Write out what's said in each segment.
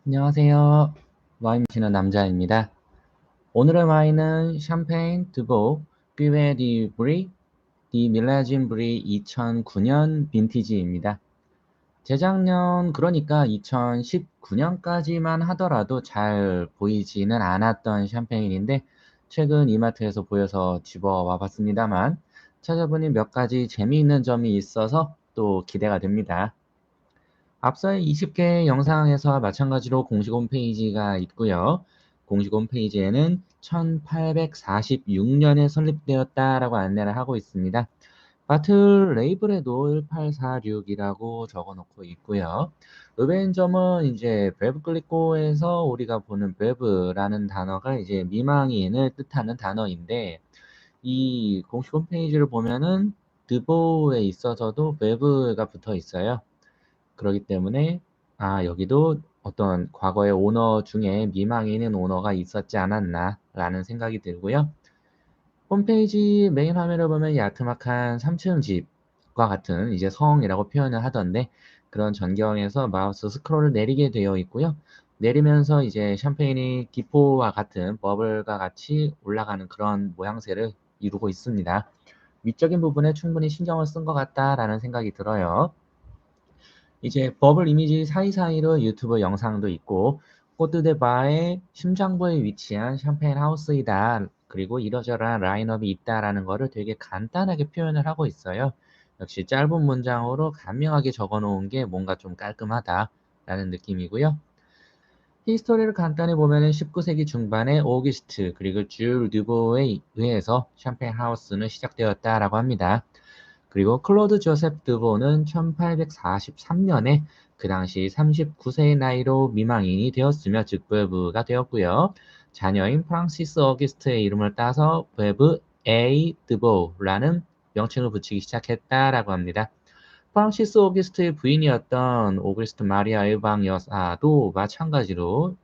안녕하세요. 와인 마시는 남자입니다. 오늘의 와인은 샴페인 드보 뷰베 디 브리 디 밀라진 브리 2009년 빈티지입니다. 재작년 그러니까 2019년까지만 하더라도 잘 보이지는 않았던 샴페인인데 최근 이마트에서 보여서 집어와 봤습니다만 찾아보니 몇 가지 재미있는 점이 있어서 또 기대가 됩니다. 앞서의 20개 영상에서와 마찬가지로 공식 홈페이지가 있고요. 공식 홈페이지에는 1846년에 설립되었다라고 안내를 하고 있습니다. 바틀 레이블에도 1846이라고 적어 놓고 있고요. 의외인 점은 이제 밸브 클리코에서 우리가 보는 밸브라는 단어가 이제 미망인을 뜻하는 단어인데 이 공식 홈페이지를 보면은 드보에 있어서도 밸브가 붙어 있어요. 그러기 때문에 여기도 어떤 과거의 오너 중에 미망인인 오너가 있었지 않았나라는 생각이 들고요. 홈페이지 메인 화면을 보면 야트막한 3층 집과 같은 이제 성이라고 표현을 하던데 그런 전경에서 마우스 스크롤을 내리게 되어 있고요. 내리면서 이제 샴페인이 기포와 같은 버블과 같이 올라가는 그런 모양새를 이루고 있습니다. 위적인 부분에 충분히 신경을 쓴 것 같다라는 생각이 들어요. 이제 버블 이미지 사이사이로 유튜브 영상도 있고 코트드바의 심장부에 위치한 샴페인 하우스이다. 그리고 이러저러한 라인업이 있다라는 거를 되게 간단하게 표현을 하고 있어요. 역시 짧은 문장으로 간명하게 적어 놓은 게 뭔가 좀 깔끔하다라는 느낌이고요. 히스토리를 간단히 보면은 19세기 중반에 오기스트 그리고 줄 듀보에 의해서 샴페인 하우스는 시작되었다라고 합니다. 그리고 클로드 조셉 드보는 1843년에 그 당시 39세의 나이로 미망인이 되었으며 즉 부가 되었고요. 자녀인 프랑시스 어기스트의 이름을 따서 부브 A 드보라는 명칭을 붙이기 시작했다라고 합니다. 프랑시스 오기스트의 부인이었던 오기스트 마리아 엘방 여사도 마찬가지로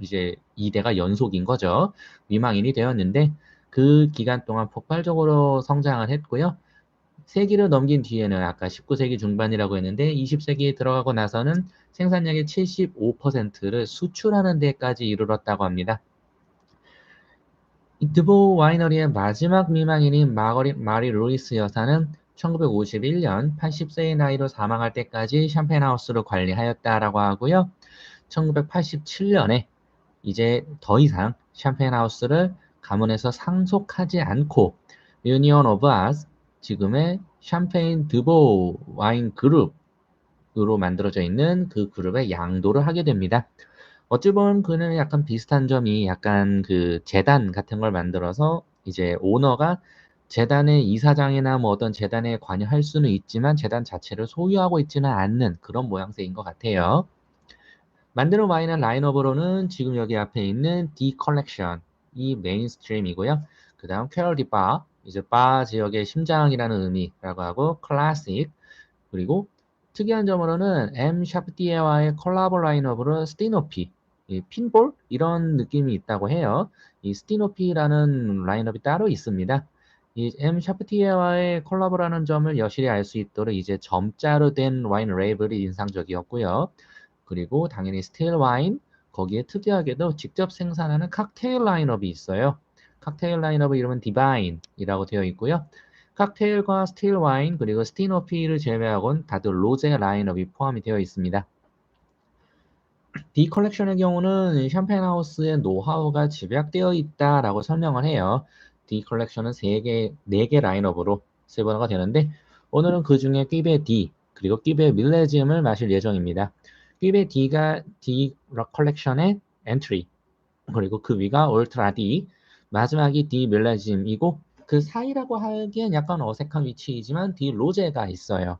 이제 2대가 연속인 거죠. 미망인이 되었는데 그 기간 동안 폭발적으로 성장을 했고요. 세기를 넘긴 뒤에는 아까 19세기 중반이라고 했는데 20세기에 들어가고 나서는 생산량의 75%를 수출하는 데까지 이르렀다고 합니다. 이 드보 와이너리의 마지막 미망인인 마리 루이스 여사는 1951년 80세의 나이로 사망할 때까지 샴페인하우스를 관리하였다라고 하고요. 1987년에 이제 더 이상 샴페인하우스를 가문에서 상속하지 않고 유니온 오브 아스 지금의 샴페인 드보 와인 그룹으로 만들어져 있는 그 그룹의 양도를 하게 됩니다. 어찌 보면 그는 약간 비슷한 점이 약간 그 재단 같은 걸 만들어서 이제 오너가 재단의 이사장이나 뭐 어떤 재단에 관여할 수는 있지만 재단 자체를 소유하고 있지는 않는 그런 모양새인 것 같아요. 만드는 와인의 라인업으로는 지금 여기 앞에 있는 D 컬렉션이 메인스트림이고요. 그 다음 퀘럴디 바, 이제 바 지역의 심장이라는 의미라고 하고 클래식, 그리고 특이한 점으로는 M 샤프티에와의 콜라보 라인업으로 스티노피, 이 핀볼 이런 느낌이 있다고 해요. 이 스티노피라는 라인업이 따로 있습니다. 이 M 샤프티에와의 콜라보라는 점을 여실히 알 수 있도록 이제 점자로 된 와인 레이블이 인상적이었고요. 그리고 당연히 스틸 와인, 거기에 특이하게도 직접 생산하는 칵테일 라인업이 있어요. 칵테일 라인업의 이름은 디바인이라고 되어 있고요. 칵테일과 스틸 와인 그리고 스티노피를 제외하고는 다들 로제 라인업이 포함이 되어 있습니다. D 컬렉션의 경우는 샴페인 하우스의 노하우가 집약되어 있다라고 설명을 해요. D 컬렉션은 4개 라인업으로 세분화가 되는데 오늘은 그 중에 끼베 D 그리고 끼베 밀레지움을 마실 예정입니다. 끼베 D가 D 컬렉션의 엔트리 그리고 그 위가 울트라 D 마지막이 D 밀레지움이고 그 사이라고 하기엔 약간 어색한 위치이지만 D 로제가 있어요.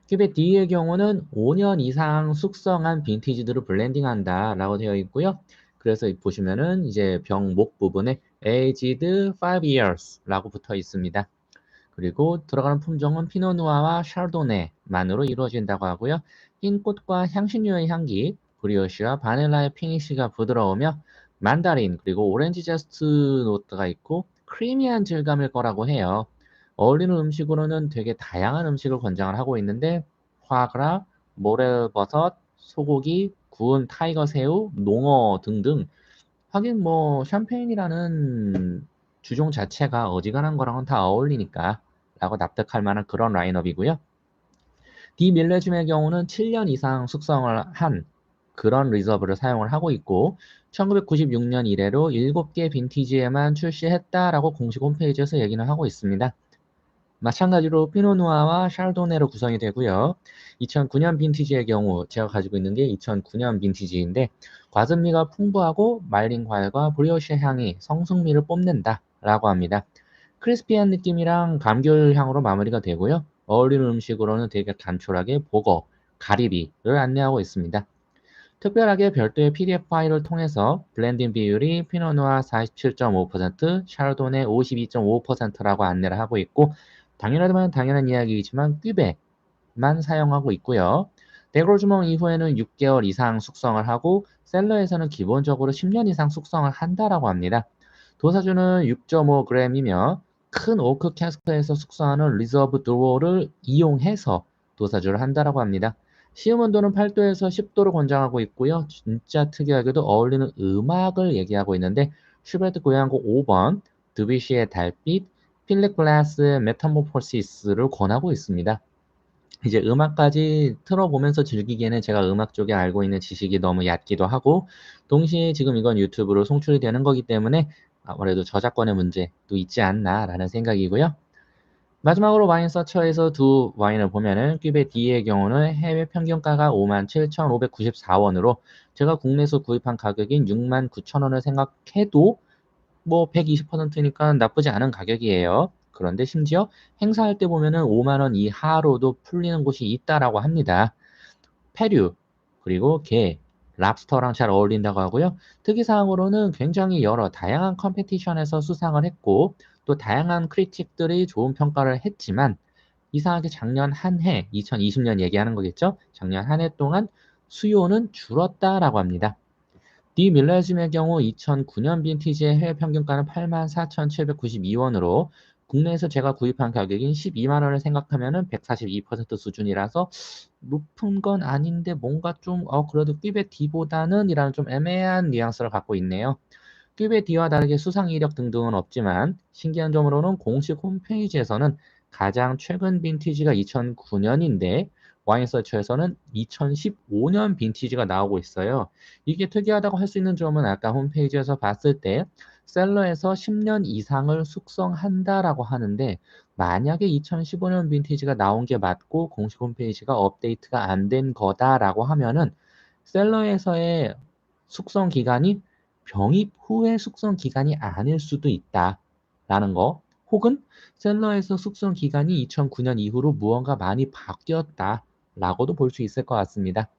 큐베 D의 경우는 5년 이상 숙성한 빈티지들을 블렌딩한다라고 되어 있고요. 그래서 보시면은 이제 병목 부분에 aged 5 years라고 붙어 있습니다. 그리고 들어가는 품종은 피노누아와 샤르도네만으로 이루어진다고 하고요. 흰 꽃과 향신료의 향기, 브리오시와 바닐라의 피니쉬가 부드러우며 만다린 그리고 오렌지 제스트 노트가 있고 크리미한 질감일 거라고 해요. 어울리는 음식으로는 되게 다양한 음식을 권장을 하고 있는데 화그라, 모래버섯, 소고기, 구운 타이거 새우, 농어 등등. 하긴 뭐 샴페인이라는 주종 자체가 어지간한 거랑은 다 어울리니까 라고 납득할 만한 그런 라인업이고요. 디 밀레즘의 경우는 7년 이상 숙성을 한 그런 리저브를 사용을 하고 있고 1996년 이래로 7개 빈티지에만 출시했다라고 공식 홈페이지에서 얘기는 하고 있습니다. 마찬가지로 피노누아와 샬도네로 구성이 되고요. 2009년 빈티지의 경우 제가 가지고 있는 게 2009년 빈티지인데 과즙미가 풍부하고 말린 과일과 브리오시 향이 성숙미를 뽐낸다 라고 합니다. 크리스피한 느낌이랑 감귤 향으로 마무리가 되고요. 어울리는 음식으로는 되게 단촐하게 보거, 가리비를 안내하고 있습니다. 특별하게 별도의 PDF 파일을 통해서 블렌딩 비율이 피노누아 47.5%, 샤르도네 52.5%라고 안내를 하고 있고 당연하지만 당연한 이야기이지만 큐베만 사용하고 있고요. 데그로즈몽 이후에는 6개월 이상 숙성을 하고 셀러에서는 기본적으로 10년 이상 숙성을 한다라고 합니다. 도사주는 6.5g이며 큰 오크 캐스크에서 숙성하는 리저브 드로를 이용해서 도사주를 한다라고 합니다. 시음 온도는 8도에서 10도로 권장하고 있고요. 진짜 특이하게도 어울리는 음악을 얘기하고 있는데 슈베르트 고향곡 5번, 드뷔시의 달빛, 필립 글라스 메타모포시스를 권하고 있습니다. 이제 음악까지 틀어보면서 즐기기에는 제가 음악 쪽에 알고 있는 지식이 너무 얕기도 하고 동시에 지금 이건 유튜브로 송출이 되는 거기 때문에 아무래도 저작권의 문제도 있지 않나라는 생각이고요. 마지막으로 와인 서처에서 두 와인을 보면은 큐베 D의 경우는 해외 평균가가 57,594원으로 제가 국내에서 구입한 가격인 69,000원을 생각해도 뭐 120%니까 나쁘지 않은 가격이에요. 그런데 심지어 행사할 때 보면은 5만 원 이하로도 풀리는 곳이 있다라고 합니다. 페류, 그리고 게, 랍스터랑 잘 어울린다고 하고요. 특이사항으로는 굉장히 여러 다양한 컴페티션에서 수상을 했고 또 다양한 크리틱들이 좋은 평가를 했지만 이상하게 작년 한 해, 2020년 얘기하는 거겠죠? 작년 한 해 동안 수요는 줄었다라고 합니다. 디 밀레즘의 경우 2009년 빈티지의 해외 평균가는 84,792원으로 국내에서 제가 구입한 가격인 12만 원을 생각하면은 142% 수준이라서 높은 건 아닌데 뭔가 좀 그래도 큐베 D보다는 이라는 좀 애매한 뉘앙스를 갖고 있네요. 큐베 D와 다르게 수상 이력 등등은 없지만 신기한 점으로는 공식 홈페이지에서는 가장 최근 빈티지가 2009년인데 와인서처에서는 2015년 빈티지가 나오고 있어요. 이게 특이하다고 할 수 있는 점은 아까 홈페이지에서 봤을 때 셀러에서 10년 이상을 숙성한다라고 하는데 만약에 2015년 빈티지가 나온 게 맞고 공식 홈페이지가 업데이트가 안 된 거다라고 하면은 셀러에서의 숙성 기간이 병입 후의 숙성 기간이 아닐 수도 있다라는 거 혹은 셀러에서 숙성 기간이 2009년 이후로 무언가 많이 바뀌었다라고도 볼 수 있을 것 같습니다.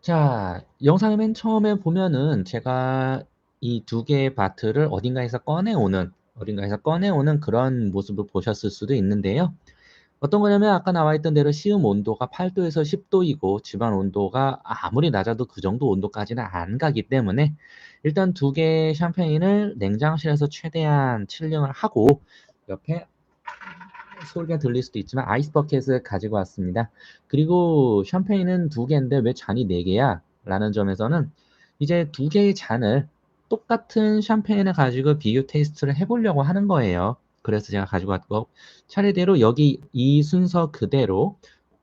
자, 영상의 맨 처음에 보면은 제가 이 두 개의 바트를 어딘가에서 꺼내오는 그런 모습을 보셨을 수도 있는데요. 어떤 거냐면 아까 나와 있던 대로 시음 온도가 8도에서 10도이고 집안 온도가 아무리 낮아도 그 정도 온도까지는 안 가기 때문에 일단 두 개의 샴페인을 냉장실에서 최대한 칠링을 하고 옆에 소리가 들릴 수도 있지만 아이스 버켓을 가지고 왔습니다. 그리고 샴페인은 두 개인데 왜 잔이 네 개야? 라는 점에서는 이제 두 개의 잔을 똑같은 샴페인을 가지고 비교 테이스트를 해보려고 하는 거예요. 그래서 제가 가지고 왔고 차례대로 여기 이 순서 그대로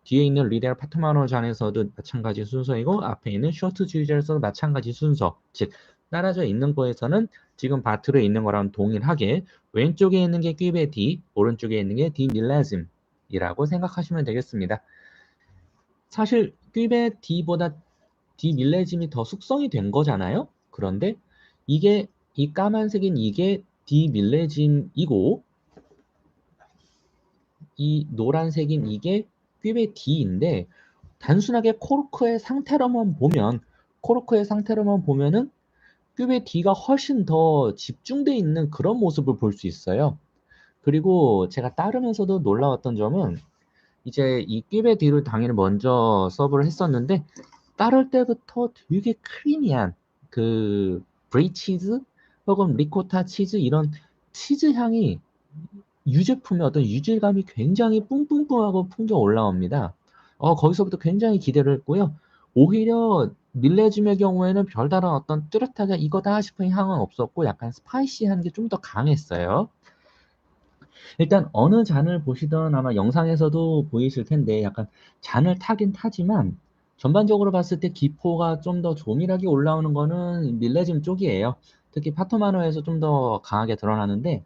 뒤에 있는 리델 파트마노 잔에서도 마찬가지 순서이고 앞에 있는 쇼트 주유젤에서도 마찬가지 순서 즉 따라져 있는 거에서는 지금 바트르에 있는 거랑 동일하게 왼쪽에 있는 게 퀴베 D, 오른쪽에 있는 게 D 밀레즘이라고 생각하시면 되겠습니다. 사실 퀴베 D보다 D 밀레즘이 더 숙성이 된 거잖아요. 그런데 이게 이 까만색인 이게 D 밀레즘이고 이 노란색인 이게 퀴베 D인데 단순하게 코르크의 상태로만 보면은 큐베 D가 훨씬 더 집중돼 있는 그런 모습을 볼 수 있어요. 그리고 제가 따르면서도 놀라웠던 점은 이제 이 큐베 D를 당연히 먼저 서브를 했었는데 따를 때부터 되게 크리미한 그 브리 치즈 혹은 리코타 치즈 이런 치즈 향이 유제품의 어떤 유질감이 굉장히 뿜뿜뿜하고 풍겨 올라옵니다. 거기서부터 굉장히 기대를 했고요. 오히려 밀레즘의 경우에는 별다른 어떤 뚜렷하게 이거다 싶은 향은 없었고 약간 스파이시한 게 좀 더 강했어요. 일단 어느 잔을 보시던 아마 영상에서도 보이실 텐데 약간 잔을 타긴 타지만 전반적으로 봤을 때 기포가 좀 더 조밀하게 올라오는 거는 밀레즘 쪽이에요. 특히 파토마노에서 좀 더 강하게 드러나는데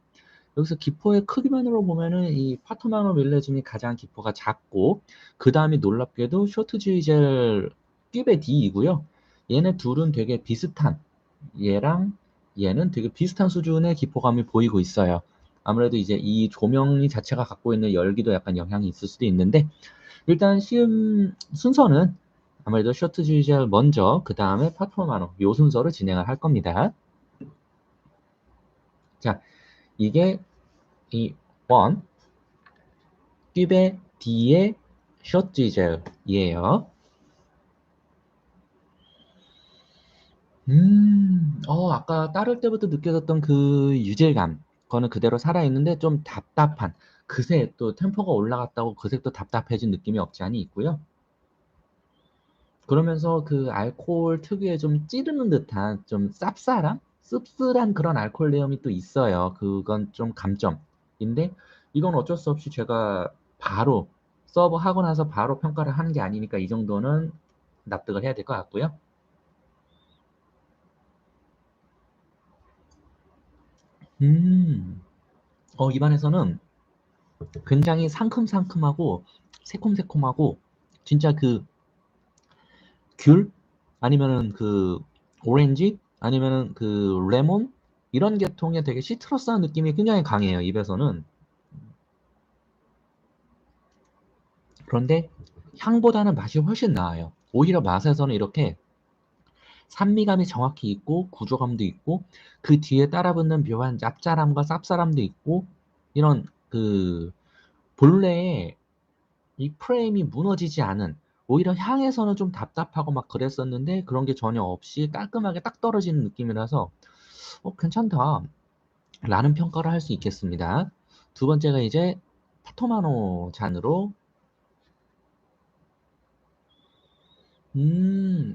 여기서 기포의 크기만으로 보면은 이 파토마노 밀레즘이 가장 기포가 작고 그 다음이 놀랍게도 쇼트 지젤 큐베 D이고요. 얘네 둘은 되게 비슷한 얘랑 얘는 되게 비슷한 수준의 기포감이 보이고 있어요. 아무래도 이제 이 조명이 자체가 갖고 있는 열기도 약간 영향이 있을 수도 있는데 일단 시음 순서는 아무래도 쇼트 지젤 먼저 그 다음에 파토마노 요 순서로 진행을 할 겁니다. 자, 이게 이 원, 큐베 D의 쇼트 지젤이에요. 아까 따를 때부터 느껴졌던 그 유질감, 그거는 그대로 살아있는데 좀 답답한, 그새 또 템포가 올라갔다고 그새 또 답답해진 느낌이 없지 않이 있고요. 그러면서 그 알코올 특유의 좀 찌르는 듯한 좀 쌉쌀한, 씁쓸한 그런 알코올 내음이 또 있어요. 그건 좀 감점인데, 이건 어쩔 수 없이 제가 바로 서브하고 나서 바로 평가를 하는 게 아니니까 이 정도는 납득을 해야 될 것 같고요. 음, 입안에서는 굉장히 상큼상큼하고 새콤새콤하고 진짜 그 귤 아니면은 그 오렌지 아니면은 그 레몬 이런 계통의 되게 시트러스한 느낌이 굉장히 강해요, 입에서는. 그런데 향보다는 맛이 훨씬 나아요. 오히려 맛에서는 이렇게 산미감이 정확히 있고 구조감도 있고 그 뒤에 따라붙는 묘한 짭짤함과 쌉쌀함도 있고 이런 그 본래의 이 프레임이 무너지지 않은 오히려 향에서는 좀 답답하고 막 그랬었는데 그런 게 전혀 없이 깔끔하게 딱 떨어지는 느낌이라서 괜찮다 라는 평가를 할 수 있겠습니다. 두 번째가 이제 파토마노 잔으로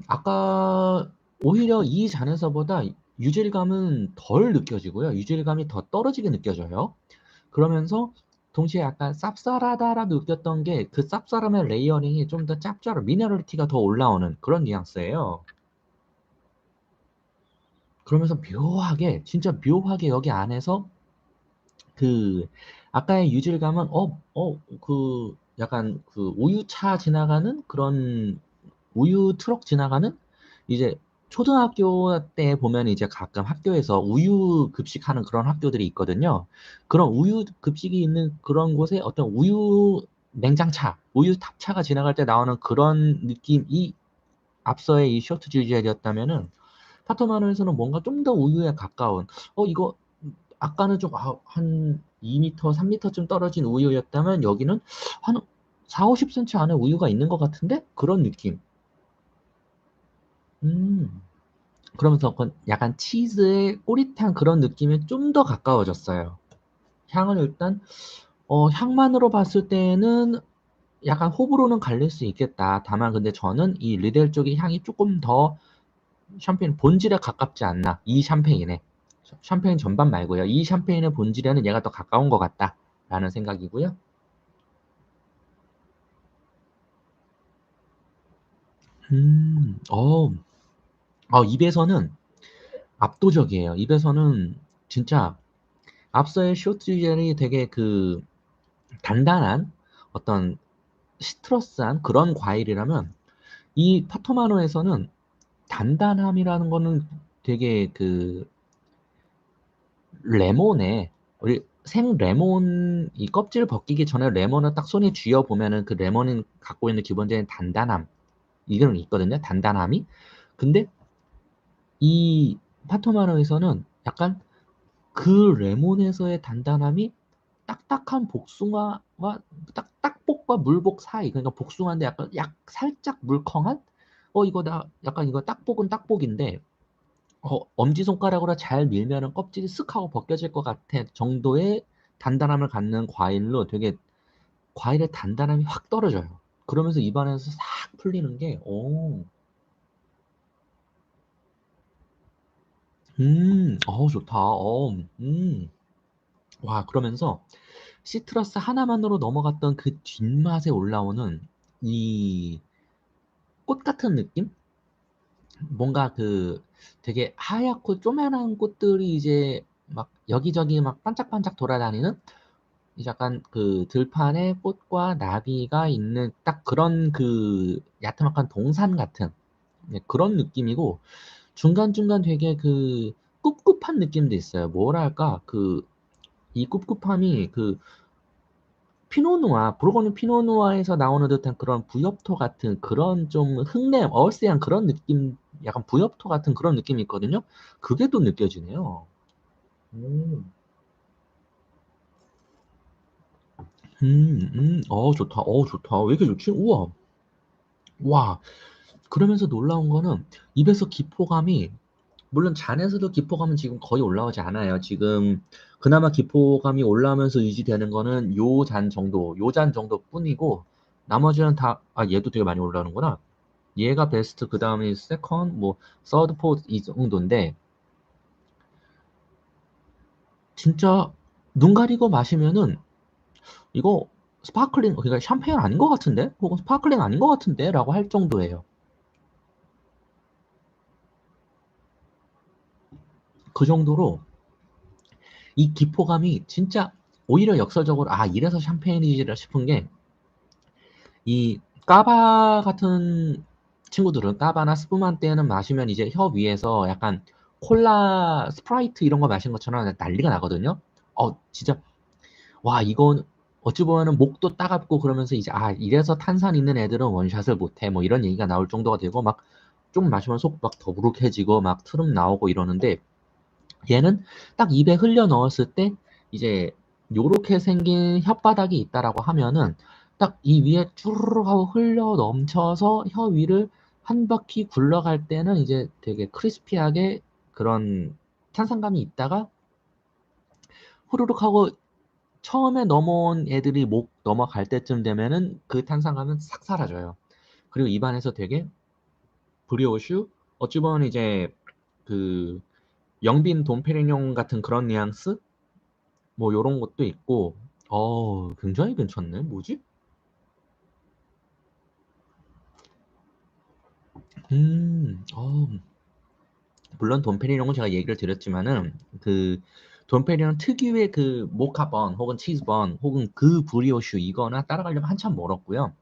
아까 오히려 이 잔에서보다 유질감은 덜 느껴지고요. 유질감이 더 떨어지게 느껴져요. 그러면서 동시에 약간 쌉쌀하다라 느꼈던 게 그 쌉쌀함의 레이어링이 좀 더 짭짤한 미네랄리티가 더 올라오는 그런 뉘앙스예요. 그러면서 묘하게 진짜 묘하게 여기 안에서 그 아까의 유질감은 그 약간 그 우유차 지나가는 그런 우유 트럭 지나가는 이제 초등학교 때 보면 이제 가끔 학교에서 우유 급식하는 그런 학교들이 있거든요. 그런 우유 급식이 있는 그런 곳에 어떤 우유 냉장차, 우유 탑차가 지나갈 때 나오는 그런 느낌이 앞서의 이 쇼트 주젤이었다면은 파토마노에서는 뭔가 좀 더 우유에 가까운 이거 아까는 좀 한 2m, 3m쯤 떨어진 우유였다면 여기는 한 4, 50cm 안에 우유가 있는 것 같은데? 그런 느낌. 음. 그러면서 약간 치즈의 꼬릿한 그런 느낌에 좀 더 가까워졌어요. 향은 일단 향만으로 봤을 때는 약간 호불호는 갈릴 수 있겠다. 다만 근데 저는 이 리델 쪽의 향이 조금 더 샴페인 본질에 가깝지 않나. 이 샴페인에. 샴페인 전반 말고요. 이 샴페인의 본질에는 얘가 더 가까운 것 같다라는 생각이고요. 음, 어, 입에서는 압도적이에요. 입에서는 진짜 앞서의 쇼트젤이 되게 그 단단한 어떤 시트러스한 그런 과일이라면 이 파토마노에서는 단단함이라는 거는 되게 그 레몬에 우리 생 레몬 이 껍질 벗기기 전에 레몬을 딱 손에 쥐어 보면은 그 레몬이 갖고 있는 기본적인 단단함 이런 게 있거든요. 단단함이. 근데 이 파토마노에서는 약간 그 레몬에서의 단단함이 딱딱한 복숭아와 딱복과 물복 사이 그러니까 복숭아인데 약간 살짝 물컹한 이거 나 약간 이거 딱복은 딱복인데 엄지손가락으로 잘 밀면은 껍질이 쓱 하고 벗겨질 것 같아 정도의 단단함을 갖는 과일로 되게 과일의 단단함이 확 떨어져요. 그러면서 입안에서 싹 풀리는 게, 오. 좋다. 와, 그러면서 시트러스 하나만으로 넘어갔던 그 뒷맛에 올라오는 이 꽃 같은 느낌? 뭔가 그 되게 하얗고 쪼매난 꽃들이 이제 막 여기저기 막 반짝반짝 돌아다니는 약간 그 들판에 꽃과 나비가 있는 딱 그런 그 야트막한 동산 같은 그런 느낌이고 중간중간 되게 그 꿉꿉한 느낌도 있어요. 뭐랄까 그 이 꿉꿉함이 그 피노누아, 부르고뉴 피노누아에서 나오는 듯한 그런 부엽토 같은 그런 좀 흙내, 어스한 그런 느낌, 약간 부엽토 같은 그런 느낌이 있거든요. 그게 또 느껴지네요. 음, 좋다. 좋다. 왜 이렇게 좋지? 우와. 와. 그러면서 놀라운 거는 입에서 기포감이, 물론 잔에서도 기포감은 지금 거의 올라오지 않아요. 지금 그나마 기포감이 올라오면서 유지되는 거는 요 잔 정도 뿐이고, 나머지는 다, 얘도 되게 많이 올라오는구나. 얘가 베스트, 그 다음에 세컨, 뭐, 서드, 포드 이 정도인데, 진짜 눈 가리고 마시면은 이거 스파클링, 그러니까 샴페인 아닌 것 같은데? 혹은 스파클링 아닌 것 같은데? 라고 할 정도예요. 그 정도로 이 기포감이 진짜 오히려 역설적으로, 이래서 샴페인이지라 싶은 게, 이 까바 같은 친구들은 까바나 스푸만떼는 마시면 이제 혀 위에서 약간 콜라, 스프라이트 이런 거 마신 것처럼 난리가 나거든요. 진짜 와, 이건 어찌 보면은 목도 따갑고 그러면서 이제 이래서 탄산 있는 애들은 원샷을 못해 뭐 이런 얘기가 나올 정도가 되고 막 좀 마시면 속 막 더부룩해지고 막 트름 나오고 이러는데 얘는 딱 입에 흘려 넣었을 때 이제 요렇게 생긴 혓바닥이 있다라고 하면은 딱 이 위에 쭈르륵 하고 흘러 넘쳐서 혀 위를 한 바퀴 굴러갈 때는 이제 되게 크리스피하게 그런 탄산감이 있다가 후루룩 하고 처음에 넘어온 애들이 목 넘어갈 때쯤 되면은 그 탄산감은 싹 사라져요. 그리고 입안에서 되게 브리오슈, 어찌 보면 이제 그 영빈 돈페리뇽 같은 그런 뉘앙스? 뭐 요런 것도 있고, 굉장히 괜찮네. 뭐지? 물론 돈페리뇽은 제가 얘기를 드렸지만은 그 돈페리뇽 특유의 그 모카번 혹은 치즈번 혹은 그 브리오슈 이거나 따라가려면 한참 멀었고요.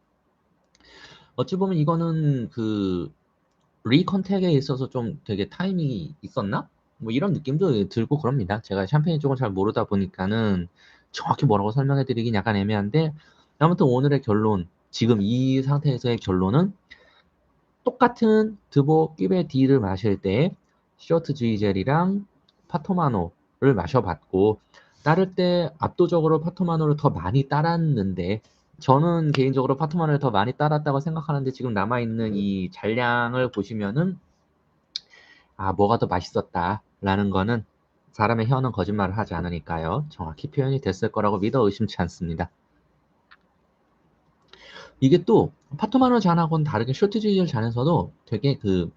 어찌 보면 이거는 그 리컨택에 있어서 좀 되게 타이밍이 있었나? 뭐 이런 느낌도 들고 그럽니다. 제가 샴페인 쪽은 잘 모르다 보니까는 정확히 뭐라고 설명해 드리긴 약간 애매한데 아무튼 오늘의 결론, 지금 이 상태에서의 결론은 똑같은 드보 끼베 D를 마실 때 쇼트 G젤이랑 파토마노를 마셔봤고 따를 때 압도적으로 파토마노를 더 많이 따랐는데 저는 개인적으로 파토마노를 더 많이 따랐다고 생각하는데 지금 남아있는 이 잔량을 보시면은 뭐가 더 맛있었다라는 거는 사람의 혀는 거짓말을 하지 않으니까요. 정확히 표현이 됐을 거라고 믿어 의심치 않습니다. 이게 또 파토마노 잔하고는 다르게 쇼트지젤 잔에서도 되게 그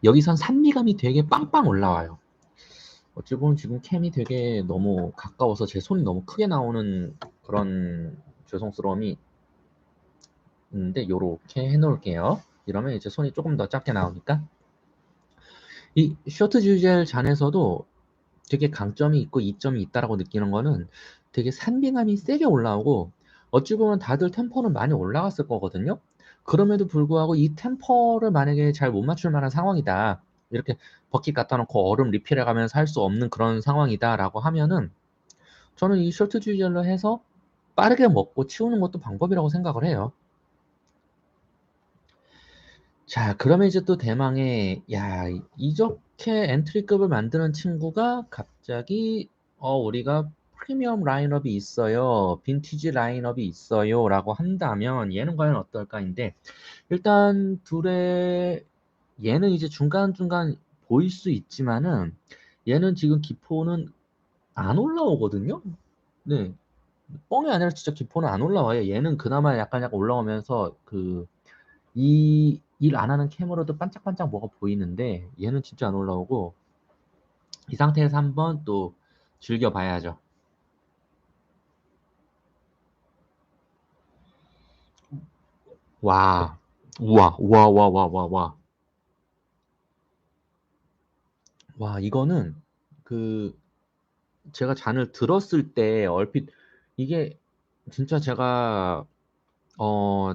여기선 산미감이 되게 빵빵 올라와요. 어찌 보면 지금 캠이 되게 너무 가까워서 제 손이 너무 크게 나오는 그런 죄송스러움이 있는데 요렇게 해놓을게요. 이러면 이제 손이 조금 더 작게 나오니까 이 쇼트지젤 잔에서도 되게 강점이 있고 이점이 있다라고 느끼는 거는 되게 산미감이 세게 올라오고 어찌 보면 다들 템포는 많이 올라갔을 거거든요. 그럼에도 불구하고 이 템포를 만약에 잘 못 맞출 만한 상황이다. 이렇게 버킷 갖다 놓고 얼음 리필해 가면서 할 수 없는 그런 상황이다라고 하면은 저는 이 쇼트 주젤로 해서 빠르게 먹고 치우는 것도 방법이라고 생각을 해요. 자, 그러면 이제 또 대망의, 야, 이렇게 엔트리급을 만드는 친구가 갑자기, 우리가 프리미엄 라인업이 있어요. 빈티지 라인업이 있어요. 라고 한다면, 얘는 과연 어떨까인데, 일단, 얘는 이제 중간중간 보일 수 있지만은, 얘는 지금 기포는 안 올라오거든요? 네. 뻥이 아니라 진짜 기포는 안 올라와요. 얘는 그나마 약간 올라오면서, 이 일 안 하는 캠으로도 반짝반짝 뭐가 보이는데 얘는 진짜 안 올라오고 이 상태에서 한번 또 즐겨봐야죠. 와, 우와, 우와, 와, 와, 와, 와. 와, 이거는 그 제가 잔을 들었을 때 얼핏 이게 진짜 제가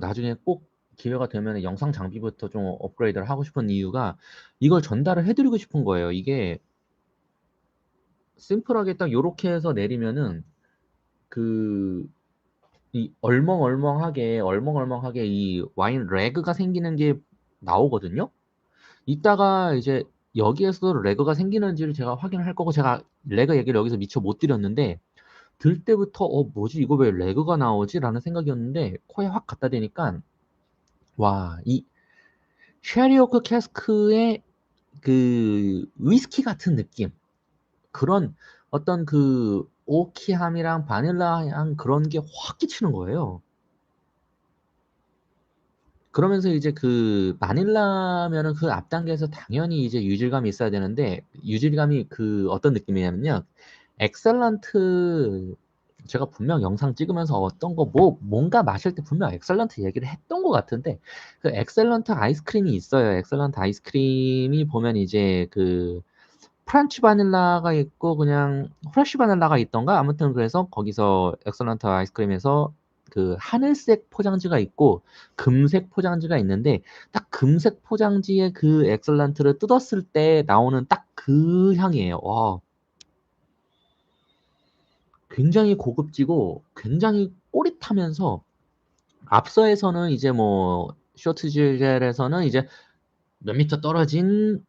나중에 꼭 기회가 되면 영상 장비부터 좀 업그레이드를 하고 싶은 이유가 이걸 전달을 해드리고 싶은 거예요. 이게 심플하게 딱 요렇게 해서 내리면은 그 이 얼멍얼멍하게 이 와인 레그가 생기는 게 나오거든요. 이따가 이제 여기에서 레그가 생기는지를 제가 확인을 할 거고 제가 레그 얘기를 여기서 미처 못 드렸는데 들 때부터 뭐지 이거 왜 레그가 나오지? 라는 생각이었는데 코에 확 갖다 대니까 와, 이 쉐리오크 캐스크의 그 위스키 같은 느낌 그런 어떤 그 오키함이랑 바닐라 향 그런 게 확 끼치는 거예요. 그러면서 이제 그 바닐라면은 그 앞 단계에서 당연히 이제 유질감이 있어야 되는데 유질감이 그 어떤 느낌이냐면요. 엑셀런트 제가 분명 영상 찍으면서 어떤 거 뭐 뭔가 마실 때 분명 엑셀런트 얘기를 했던 것 같은데 그 엑셀런트 아이스크림이 있어요. 엑셀런트 아이스크림이 보면 이제 그 프란치 바닐라가 있고 그냥 프레쉬 바닐라가 있던가 아무튼 그래서 거기서 엑셀런트 아이스크림에서 그 하늘색 포장지가 있고 금색 포장지가 있는데 딱 금색 포장지의 그 엑셀런트를 뜯었을 때 나오는 딱 그 향이에요. 와, 굉장히 고급지고 굉장히 꼬릿하면서 앞서에서는 이제 뭐 쇼트젤에서는 이제 몇 미터 떨어진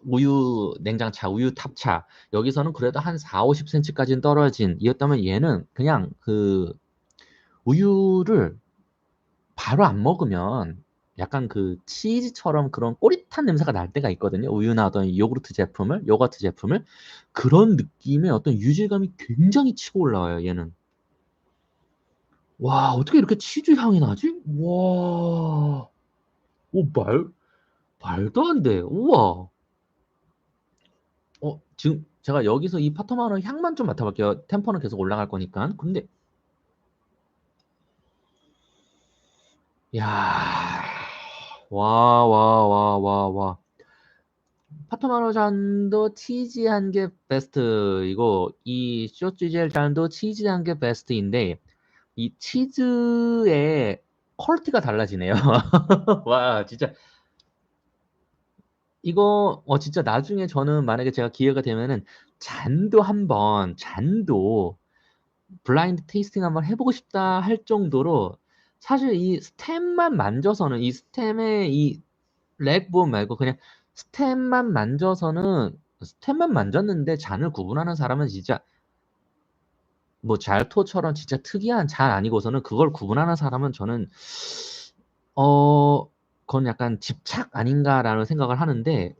우유 냉장차, 우유 탑차. 여기서는 그래도 한 4, 50cm까지는 떨어진 이었다면 얘는 그냥 그 우유를 바로 안 먹으면 약간 그 치즈처럼 그런 꼬릿한 냄새가 날 때가 있거든요. 우유나 어떤 요거트 제품을 그런 느낌의 어떤 유질감이 굉장히 치고 올라와요, 얘는. 와, 어떻게 이렇게 치즈 향이 나지? 와, 오, 말도 안 돼. 우와. 지금 제가 여기서 이 파터마너 향만 좀 맡아볼게요. 템포는 계속 올라갈 거니까. 근데, 야, 와. 파터마너 잔도 치즈한 게 베스트이고, 이 쇼트젤 잔도 치즈한 게 베스트인데, 이 치즈의 퀄리티가 달라지네요. 와, 진짜 이거 진짜 나중에 저는 만약에 제가 기회가 되면은 잔도 블라인드 테이스팅 한번 해보고 싶다 할 정도로 사실 이 스템만 만져서는 이 스템의 이 렉 부분 말고 그냥 스템만 만졌는데 잔을 구분하는 사람은 진짜 뭐 잘토처럼 진짜 특이한 잔 아니고서는 그걸 구분하는 사람은 저는 어 그건 약간 집착 아닌가라는 생각을 하는데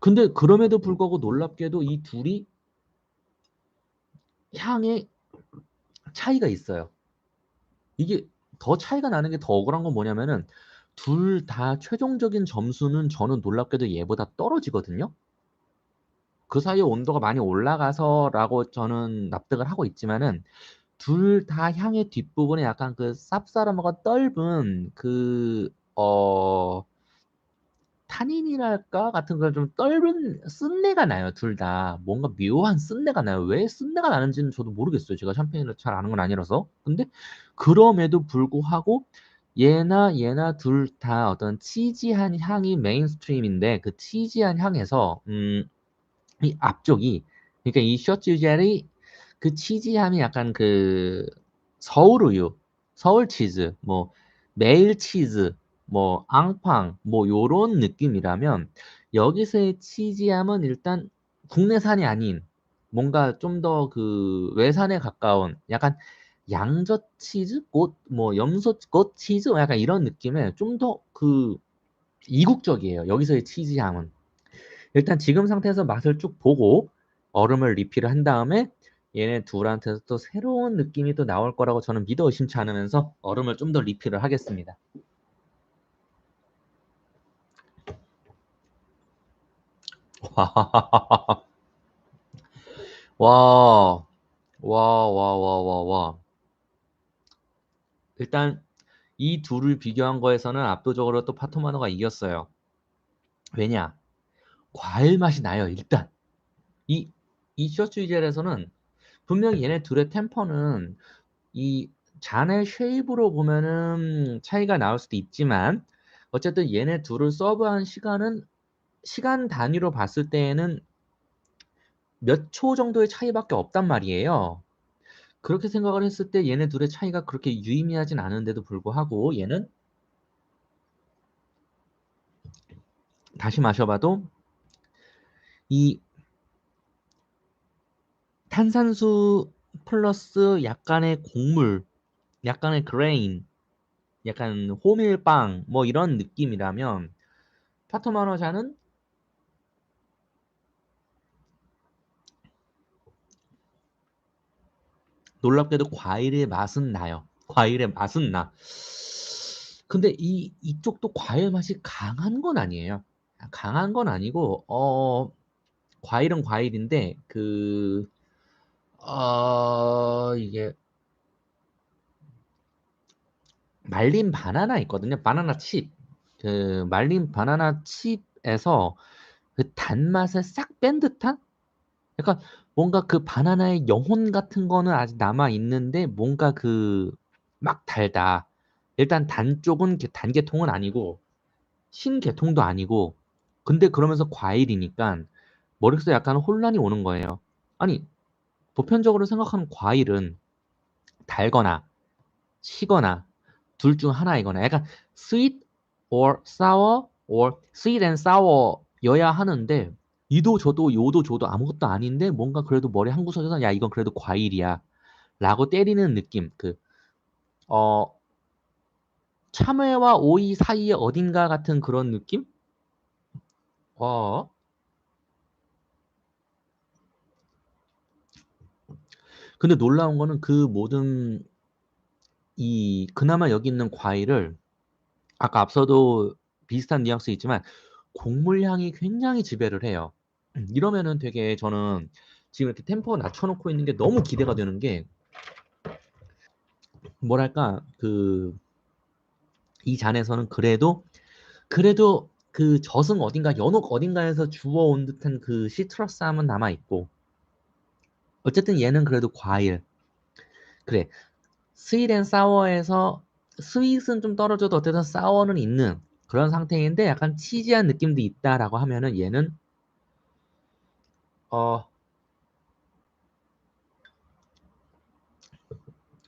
근데 그럼에도 불구하고 놀랍게도 이 둘이 향에 차이가 있어요. 이게 더 차이가 나는 게 더 억울한 건 뭐냐면은 둘 다 최종적인 점수는 저는 놀랍게도 얘보다 떨어지거든요. 그 사이에 온도가 많이 올라가서라고 저는 납득을 하고 있지만은 둘 다 향의 뒷부분에 약간 그 쌉싸름하고 떫은 타닌이랄까 같은 걸 좀 떫은 쓴내가 나요. 둘 다 뭔가 묘한 쓴내가 나요. 왜 쓴내가 나는지는 저도 모르겠어요. 제가 샴페인을 잘 아는 건 아니라서. 근데 그럼에도 불구하고 얘나 둘 다 어떤 치지한 향이 메인스트림인데 그 치지한 향에서 이 앞쪽이 그러니까 이 셔츠젤이 그 치지함이 약간 그 서울우유, 서울치즈, 뭐 메일치즈, 뭐 앙팡 뭐 요런 느낌이라면 여기서의 치지함은 일단 국내산이 아닌 뭔가 좀 더 그 외산에 가까운 약간 양젓 치즈, 염소 꽃 치즈 약간 이런 느낌의 좀 더 그 이국적이에요. 여기서의 치즈향은. 일단 지금 상태에서 맛을 쭉 보고 얼음을 리필을 한 다음에 얘네 둘한테서 또 새로운 느낌이 또 나올 거라고 저는 믿어 의심치 않으면서 얼음을 좀 더 리필을 하겠습니다. 와, 와, 와, 와, 와, 와. 일단 이 둘을 비교한 거에서는 압도적으로 또 파토마노가 이겼어요. 왜냐? 과일 맛이 나요, 일단. 이, 이 셔츠 이젤에서는 분명히 얘네 둘의 템퍼는 이 잔의 쉐입으로 보면은 차이가 나올 수도 있지만 어쨌든 얘네 둘을 서브한 시간은 시간 단위로 봤을 때에는 몇 초 정도의 차이밖에 없단 말이에요. 그렇게 생각을 했을 때 얘네 둘의 차이가 그렇게 유의미하진 않은데도 불구하고 얘는 다시 마셔봐도 이 탄산수 플러스 약간의 곡물, 약간의 그레인, 약간 호밀빵 뭐 이런 느낌이라면 파토마노샤는 놀랍게도 과일의 맛은 나요. 과일의 맛은 나. 근데 이쪽도 과일 맛이 강한 건 아니에요. 강한 건 아니고 과일은 과일인데 이게 말린 바나나 있거든요. 바나나 칩. 그 말린 바나나 칩에서 그 단맛을 싹 뺀 듯한? 약간 뭔가 그 바나나의 영혼 같은 거는 아직 남아 있는데 뭔가 막 달다. 일단 단 쪽은 단계통은 아니고 신계통도 아니고 근데 그러면서 과일이니까 머릿속에 약간 혼란이 오는 거예요. 아니, 보편적으로 생각하는 과일은 달거나 시거나 둘 중 하나이거나 약간 sweet or sour or sweet and sour여야 하는데 이도 저도 요도 저도 아무것도 아닌데 뭔가 그래도 머리 한 구석에서 야 이건 그래도 과일이야 라고 때리는 느낌 어 참외와 오이 사이에 어딘가 같은 그런 느낌? 어 근데 놀라운 거는 그 모든 이 그나마 여기 있는 과일을 아까 앞서도 비슷한 뉘앙스 있지만 곡물 향이 굉장히 지배를 해요. 이러면은 되게 저는 지금 이렇게 템포 낮춰놓고 있는 게 너무 기대가 되는 게 뭐랄까 이 잔에서는 그래도 그 저승 어딘가 연옥 어딘가에서 주워온 듯한 그 시트러스함은 남아 있고 어쨌든 얘는 그래도 과일 그래 스윗 앤 사워에서 스윗은 좀 떨어져도 어쨌든 사워는 있는 그런 상태인데 약간 치지한 느낌도 있다라고 하면은 얘는 어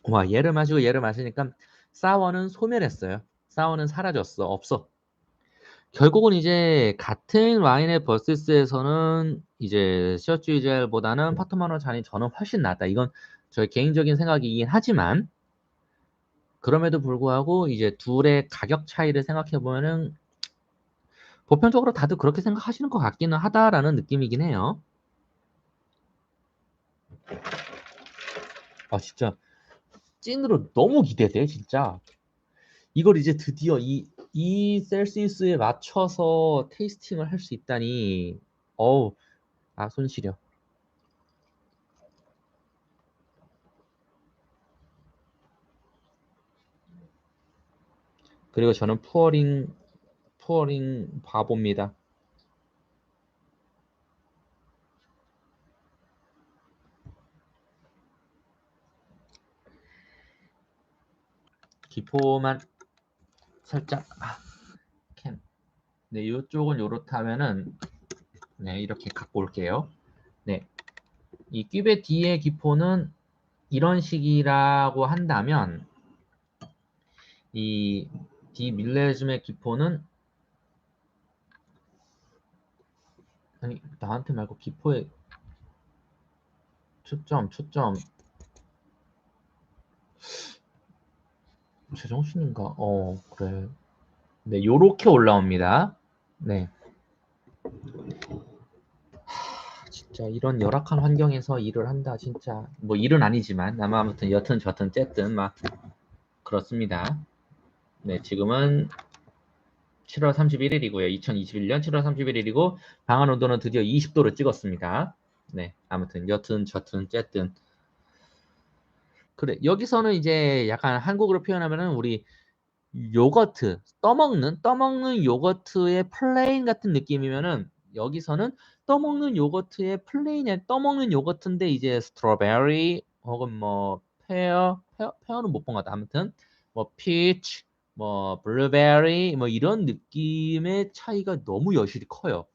와, 얘를 마시고 얘를 마시니까 사워는 소멸했어요. 사워는 사라졌어. 없어. 결국은 이제 같은 와인의 버시스에서는 이제 셔츠이젤보다는 파트마노 잔이 저는 훨씬 낫다. 이건 저의 개인적인 생각이긴 하지만 그럼에도 불구하고 이제 둘의 가격 차이를 생각해 보면은 보편적으로 다들 그렇게 생각하시는 것 같기는 하다라는 느낌이긴 해요. 아 진짜 찐으로 너무 기대돼 진짜. 이걸 이제 드디어 이 셀시우스에 맞춰서 테이스팅을 할 수 있다니, 어우, 손 시려. 그리고 저는 푸어링 바보입니다. 기포만 살짝, 캔. 네, 이쪽은 요렇다면은, 네, 이렇게 갖고 올게요. 네, 이 큐베 D의 기포는 이런 식이라고 한다면, 이 D 밀레즘의 기포는, 아니, 나한테 말고 기포의 초점, 제정신인가? 그래. 네, 요렇게 올라옵니다. 네. 진짜 이런 열악한 환경에서 일을 한다, 진짜. 뭐 일은 아니지만, 아마 아무튼 여튼 저튼 쨌든 막 그렇습니다. 네, 지금은 7월 31일이고요. 2021년 7월 31일이고 방한 온도는 드디어 20도를 찍었습니다. 네, 아무튼 여튼 저튼 쨌든 그래 여기서는 이제 약간 한국어로 표현하면은 우리 요거트 떠먹는 요거트의 플레인 같은 느낌이면은 여기서는 떠먹는 요거트의 플레인에 떠먹는 요거트인데 이제 스트로베리 혹은 뭐 페어는 못 본 것 같다. 아무튼 뭐 피치 뭐 블루베리 뭐 이런 느낌의 차이가 너무 여실히 커요.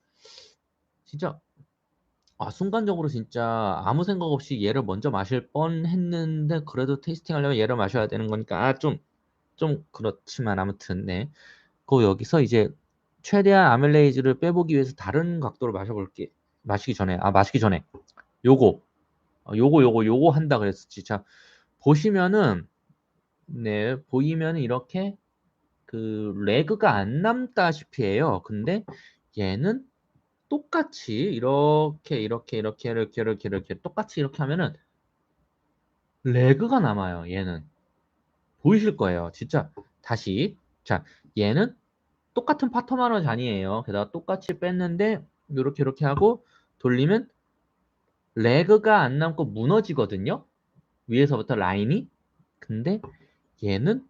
진짜 순간적으로 진짜 아무 생각 없이 얘를 먼저 마실 뻔 했는데 그래도 테이스팅 하려면 얘를 마셔야 되는 거니까 좀 그렇지만 아무튼 네. 그 여기서 이제 최대한 아멜레이즈를 빼보기 위해서 다른 각도로 마셔볼게. 마시기 전에 요거 요거 한다 그랬었지. 자 보시면은 네 보이면 이렇게 그 레그가 안 남다시피 해요. 근데 얘는 똑같이 이렇게 똑같이 이렇게 하면은 레그가 남아요. 얘는 보이실 거예요. 진짜 다시 자 얘는 똑같은 파터마너 잔이에요. 게다가 똑같이 뺐는데 이렇게 하고 돌리면 레그가 안 남고 무너지거든요. 위에서부터 라인이. 근데 얘는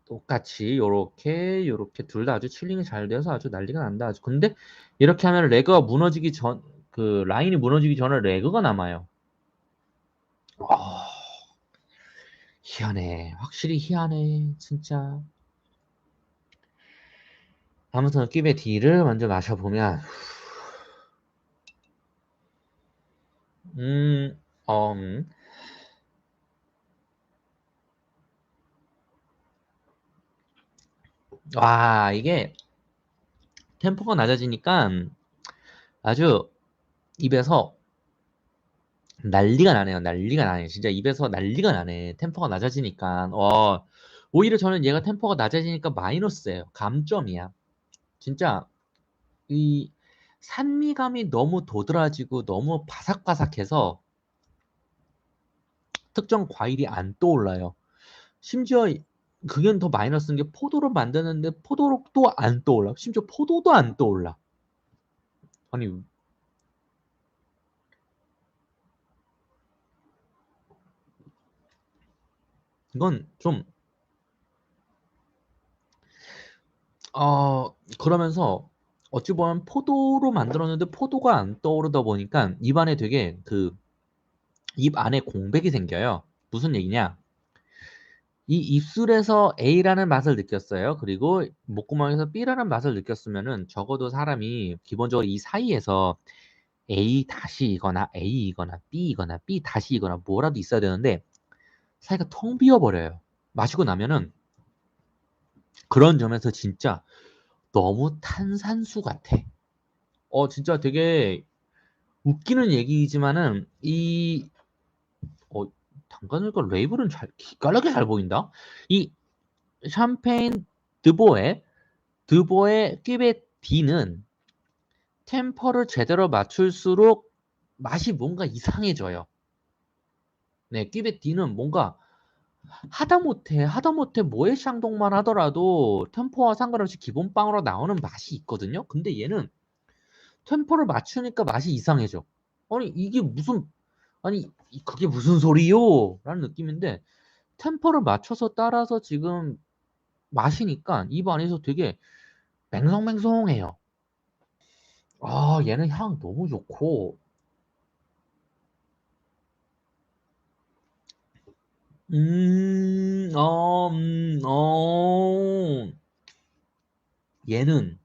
똑같이 요렇게 둘 다 아주 칠링이 잘 돼서 아주 난리가 난다. 아주. 근데 이렇게 하면 레그가 무너지기 전 그 라인이 무너지기 전에 레그가 남아요. 아, 희한해. 확실히 희한해. 진짜. 아무튼 끼베 D를 먼저 마셔보면 음, 어, 음. 와, 이게 템포가 낮아지니까 아주 입에서 난리가 나네요. 난리가 나네. 진짜 입에서 난리가 나네. 템포가 낮아지니까. 오히려 저는 얘가 템포가 낮아지니까 마이너스예요. 감점이야. 진짜 이 산미감이 너무 도드라지고 너무 바삭바삭해서 특정 과일이 안 떠올라요. 심지어 그게 더 마이너스인 게 포도로 만드는데 포도록도 안 떠올라. 심지어 포도도 안 떠올라. 아니 이건 좀 그러면서 어찌 보면 포도로 만들었는데 포도가 안 떠오르다 보니까 입안에 되게 그 입 안에 공백이 생겨요. 무슨 얘기냐? 이 입술에서 A라는 맛을 느꼈어요. 그리고 목구멍에서 B라는 맛을 느꼈으면은 적어도 사람이 기본적으로 이 사이에서 A 다시이거나 A이거나 B이거나 B 다시이거나 뭐라도 있어야 되는데 사이가 텅 비어 버려요. 마시고 나면은 그런 점에서 진짜 너무 탄산수 같아. 진짜 되게 웃기는 얘기지만은 어, 당근과 레이블은 기깔나게 잘 보인다. 이 샴페인 드보의 큐베 D는 템퍼를 제대로 맞출수록 맛이 뭔가 이상해져요. 네, 큐베 D는 뭔가 하다못해 뭐에 샹동만 하더라도 템퍼와 상관없이 기본 빵으로 나오는 맛이 있거든요. 근데 얘는 템퍼를 맞추니까 맛이 이상해져. 아니 이게 무슨 아니 그게 무슨 소리요? 라는 느낌인데 템퍼를 맞춰서 따라서 지금 마시니까 입 안에서 되게 맹성맹성해요. 얘는 향 너무 좋고 음, 어, 음, 어. 얘는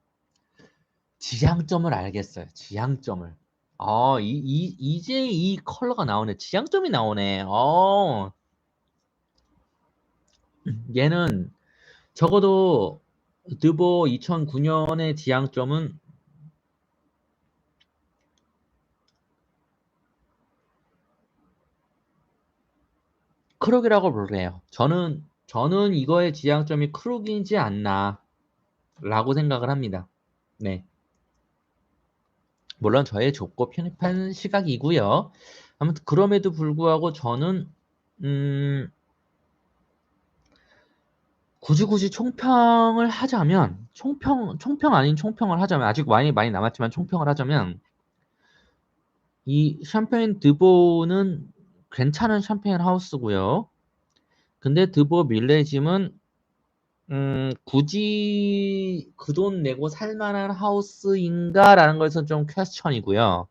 지향점을 알겠어요. 지향점을. 이제 이 컬러가 나오네. 지향점이 나오네. 얘는 적어도 드보 2009년의 지향점은 크룩이라고 부르래요. 저는 이거의 지향점이 크룩이지 않나라고 생각을 합니다. 네. 물론 저의 좁고 편협한 시각이고요. 아무튼 그럼에도 불구하고 저는 음, 굳이 총평을 하자면 총평 아닌 총평을 하자면 아직 많이 남았지만 총평을 하자면 이 샴페인 드보는 괜찮은 샴페인 하우스고요. 근데 드보 밀레짐은 굳이 그 돈 내고 살 만한 하우스인가라는 것은 좀 퀘스천이고요.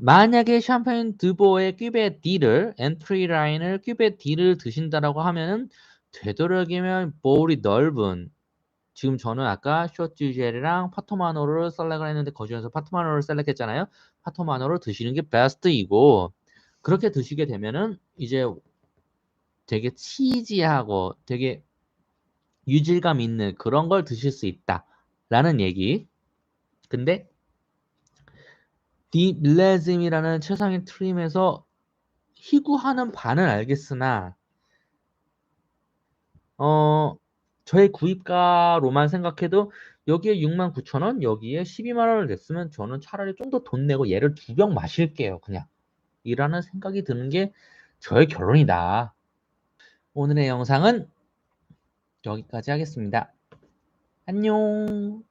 만약에 샴페인 드보의 큐베 D를 엔트리 라인을 큐베 D를 드신다라고 하면은 되도록이면 볼이 넓은 지금 저는 아까 쇼트젤이랑 파토마노를 셀렉을 했는데 거중에서 파토마노를 셀렉했잖아요. 파토마노를 드시는 게 베스트이고 그렇게 드시게 되면은 이제 되게 치지하고 되게 유질감 있는 그런 걸 드실 수 있다라는 얘기. 근데 디밀레즘이라는 최상위 트림에서 희구하는 반은 알겠으나 저의 구입가로만 생각해도 여기에 69,000원, 여기에 12만 원을 냈으면 저는 차라리 좀 더 돈 내고 얘를 2병 마실게요, 그냥. 이라는 생각이 드는 게 저의 결론이다. 오늘의 영상은 여기까지 하겠습니다. 안녕.